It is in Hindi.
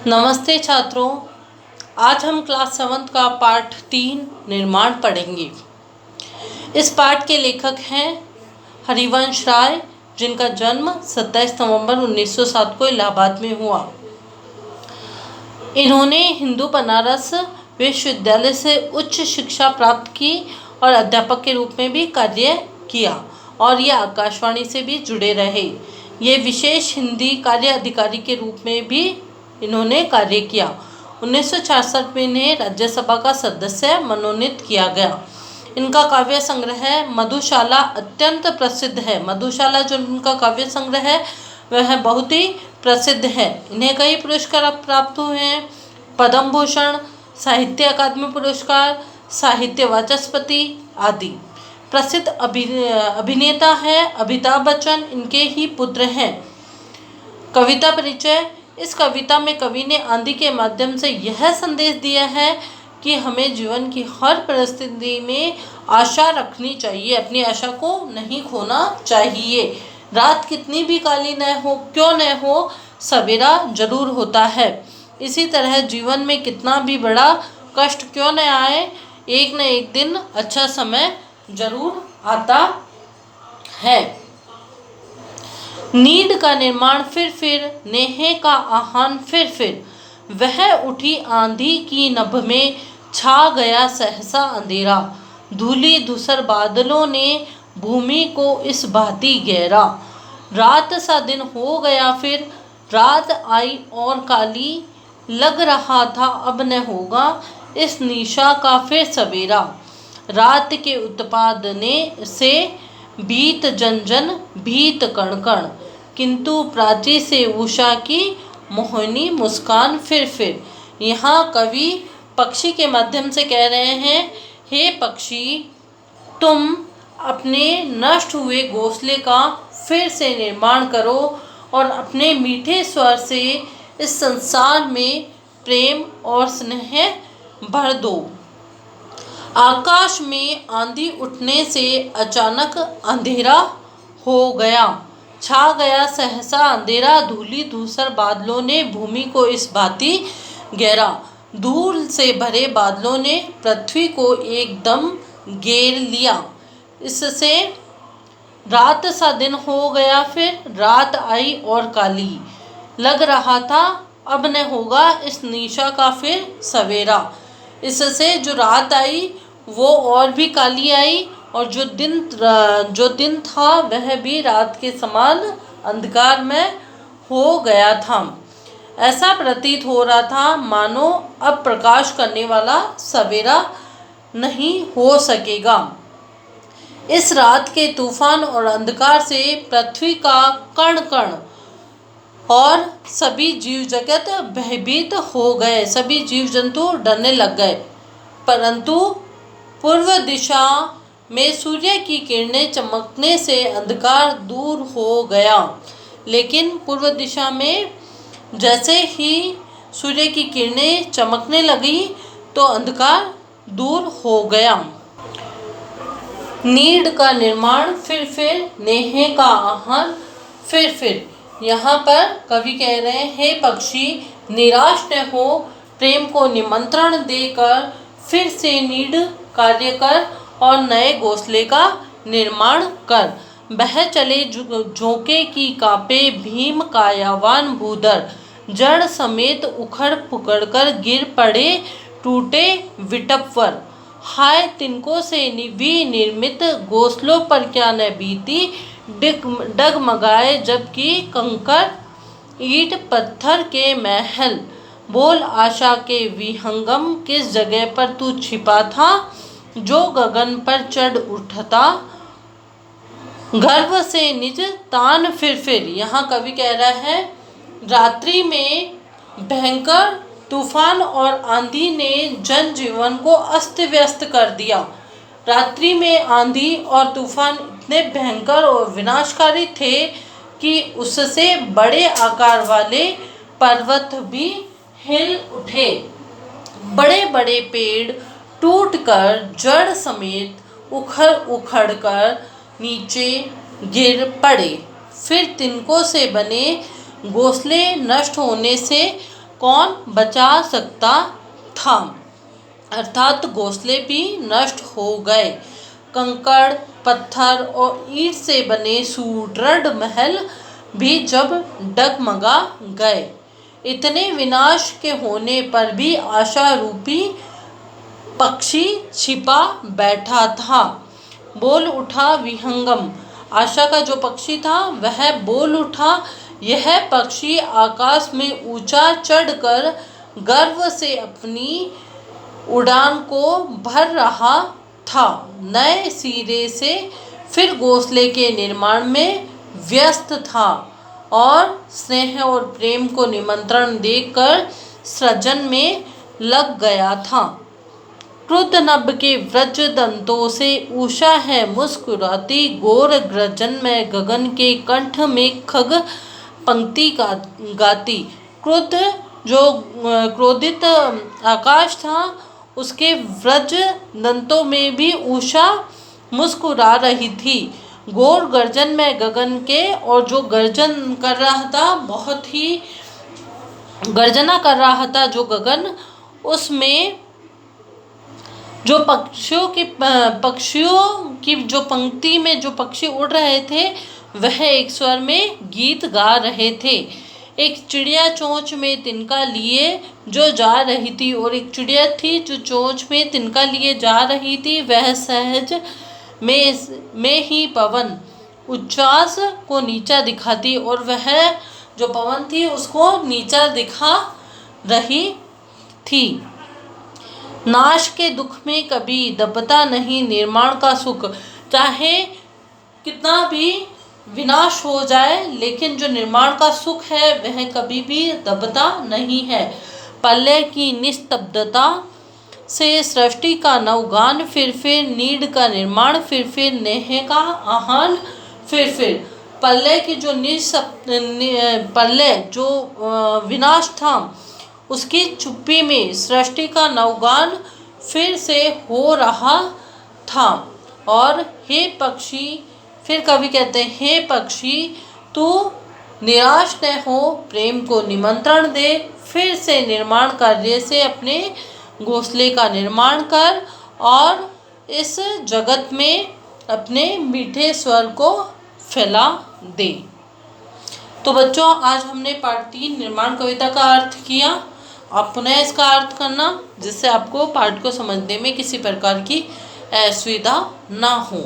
नमस्ते छात्रों। आज हम क्लास 7 का पाठ 3 निर्माण पढ़ेंगे। इस पाठ के लेखक हैं हरिवंश राय, जिनका जन्म 27 नवंबर 1907 को इलाहाबाद में हुआ। इन्होंने हिंदू बनारस विश्वविद्यालय से उच्च शिक्षा प्राप्त की और अध्यापक के रूप में भी कार्य किया और ये आकाशवाणी से भी जुड़े रहे। ये विशेष हिंदी कार्य अधिकारी के रूप में भी इन्होंने कार्य किया। 1966 में इन्हें राज्यसभा का सदस्य मनोनीत किया गया। इनका काव्य संग्रह मधुशाला अत्यंत प्रसिद्ध है। मधुशाला जो इनका काव्य संग्रह है वह बहुत ही प्रसिद्ध है। इन्हें कई पुरस्कार प्राप्त हुए हैं: पद्म भूषण, साहित्य अकादमी पुरस्कार, साहित्य वाचस्पति आदि। प्रसिद्ध अभिनेता है अमिताभ बच्चन, इनके ही पुत्र हैं। कविता परिचय। इस कविता में कवि ने आंधी के माध्यम से यह संदेश दिया है कि हमें जीवन की हर परिस्थिति में आशा रखनी चाहिए, अपनी आशा को नहीं खोना चाहिए। रात कितनी भी काली क्यों न हो, सवेरा जरूर होता है। इसी तरह जीवन में कितना भी बड़ा कष्ट क्यों न आए, एक न एक दिन अच्छा समय जरूर आता है। नीड का निर्माण फिर, नेहे का आह्वान फिर। वह उठी आंधी की नभ में, छा गया सहसा अंधेरा। धूली धूसर बादलों ने भूमि को इस भांति घेरा। रात सा दिन हो गया फिर, रात आई और काली। लग रहा था अब न होगा इस निशा का फिर सवेरा। रात के उत्पाद से बीत जन भीत कण, किंतु प्राची से उषा की मोहिनी मुस्कान फिर। यहाँ कवि पक्षी के माध्यम से कह रहे हैं, हे पक्षी, तुम अपने नष्ट हुए घोंसले का फिर से निर्माण करो और अपने मीठे स्वर से इस संसार में प्रेम और स्नेह भर दो। आकाश में आंधी उठने से अचानक अंधेरा हो गया, छा गया सहसा अंधेरा। धूली धूसर बादलों ने भूमि को इस भांति घेरा। धूल से भरे बादलों ने पृथ्वी को एकदम घेर लिया। इससे रात सा दिन हो गया फिर, रात आई और काली। लग रहा था अब न होगा इस निशा का फिर सवेरा। इससे जो रात आई वो और भी काली आई और जो दिन था वह भी रात के समान अंधकार में हो गया था। ऐसा प्रतीत हो रहा था मानो अब प्रकाश करने वाला सवेरा नहीं हो सकेगा। इस रात के तूफान और अंधकार से पृथ्वी का कण कण और सभी जीव जगत भयभीत हो गए, सभी जीव जंतु डरने लग गए। परंतु पूर्व दिशा में सूर्य की किरणें चमकने से अंधकार दूर हो गया। लेकिन पूर्व दिशा में जैसे ही सूर्य की किरणें चमकने लगी तो अंधकार दूर हो गया। नीड का निर्माण फिर, नेहे का आह्वान फिर। यहाँ पर कवि कह रहे हैं, हे पक्षी, निराश न हो, प्रेम को निमंत्रण देकर फिर से नीड कार्य कर और नए घोंसले का निर्माण कर। बह चले झोंके की कापे भीम कायावान भूधर, जड़ समेत उखड़ पुकड़ कर गिर पड़े टूटे विटपवर। हाय तिनको से विनिर्मित घोंसलों पर क्या न बीती, डगमगाए जबकि कंकर ईंट पत्थर के महल। बोल आशा के विहंगम, किस जगह पर तू छिपा था, जो गगन पर चढ़ उठता गर्व से निज तान फिर। यहाँ कवि कह रहा है, रात्रि में भयंकर तूफान और आंधी ने जनजीवन को अस्त व्यस्त कर दिया। रात्रि में आंधी और तूफान इतने भयंकर और विनाशकारी थे कि उससे बड़े आकार वाले पर्वत भी हिल उठे। बड़े बड़े पेड़ टूटकर जड़ समेत उखड़ कर नीचे गिर पड़े। फिर तिनकों से बने घोंसले नष्ट होने से कौन बचा सकता था। अर्थात घोंसले भी नष्ट हो गए। कंकड़, पत्थर और ईंट से बने सुदृढ़ महल भी जब डगमगा गए। इतने विनाश के होने पर भी आशा रूपी पक्षी छिपा बैठा था। बोल उठा विहंगम। आशा का जो पक्षी था वह बोल उठा। यह पक्षी आकाश में ऊंचा चढ़कर गर्व से अपनी उड़ान को भर रहा था। नए सिरे से फिर घोंसले के निर्माण में व्यस्त था और स्नेह और प्रेम को निमंत्रण देकर सृजन में लग गया था। क्रुद्ध नभ के व्रज दंतों से उषा है मुस्कुराती, गोर गर्जन में गगन के कंठ में खग पंक्ति गाती। क्रुद्ध जो क्रोधित आकाश था उसके व्रज दंतों में भी उषा मुस्कुरा रही थी। घोर गर्जन में गगन के, और जो गर्जन कर रहा था, बहुत ही गर्जना कर रहा था जो गगन, उसमें जो पक्षियों की जो पंक्ति में जो पक्षी उड़ रहे थे वह एक स्वर में गीत गा रहे थे। एक चिड़िया चोंच में तिनका लिए जो जा रही थी, और एक चिड़िया थी जो चोंच में तिनका लिए जा रही थी। वह सहज में ही पवन उच्छ्वास को नीचा दिखाती, और वह जो पवन थी उसको नीचा दिखा रही थी। नाश के दुख में कभी दबता नहीं निर्माण का सुख। चाहे कितना भी विनाश हो जाए, लेकिन जो निर्माण का सुख है वह कभी भी दबता नहीं है। प्रलय की निस्तब्धता से सृष्टि का नवगान, फिर नीड का निर्माण, फिर नेह का आह्वान, फिर प्रलय की जो प्रलय जो विनाश था उसकी चुप्पी में सृष्टि का नवगान फिर से हो रहा था। और हे पक्षी, फिर कवि कहते हैं, हे पक्षी तू निराश न हो, प्रेम को निमंत्रण दे, फिर से निर्माण कार्य से अपने घोंसले का निर्माण कर और इस जगत में अपने मीठे स्वर को फैला दे। तो बच्चों, आज हमने पाठ 3 निर्माण कविता का अर्थ किया। आप पुनः इसका अर्थ करना, जिससे आपको पाठ को समझने में किसी प्रकार की असुविधा ना हो।